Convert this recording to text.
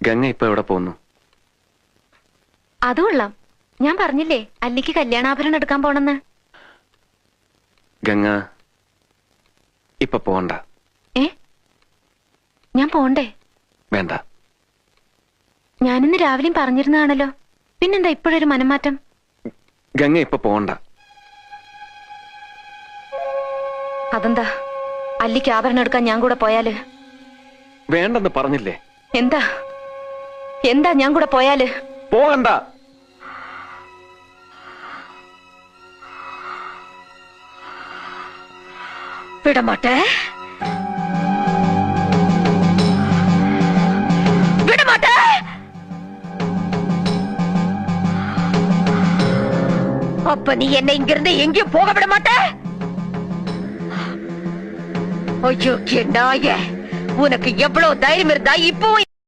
ഗംഗ ഇപ്പൊ എവിടെ പോകുന്നു? അത് കൊള്ളാം. ഞാൻ പറഞ്ഞില്ലേ അല്ലിക്ക് കല്യാണാഭരണം എടുക്കാൻ പോണെന്ന്. ഗംഗ ഇപ്പൊ പോണ്ട. ഞാൻ പോണ്ടേ? വേണ്ട. ഞാനിന്ന് രാവിലെയും പറഞ്ഞിരുന്നതാണല്ലോ, പിന്നെന്താ ഇപ്പോഴൊരു മനംമാറ്റം? ഗംഗ ഇപ്പൊ പോണ്ട. അതെന്താ? അല്ലിക്ക് ആഭരണം എടുക്കാൻ ഞാൻ കൂടെ പോയാല്? വേണ്ടെന്ന് പറഞ്ഞില്ലേ? എന്താ എന്താ ഞാൻ കൂടെ പോയാല്? പോകണ്ട. വിടമാട്ടെ, വിടമാട്ടെ. அப்ப நீ என்னை இங்கிருந்து எங்கேயும் போக விட மாட்ட? ஐயோ நாயே, உனக்கு எவ்வளவு தைரியம் இருந்தா இப்போ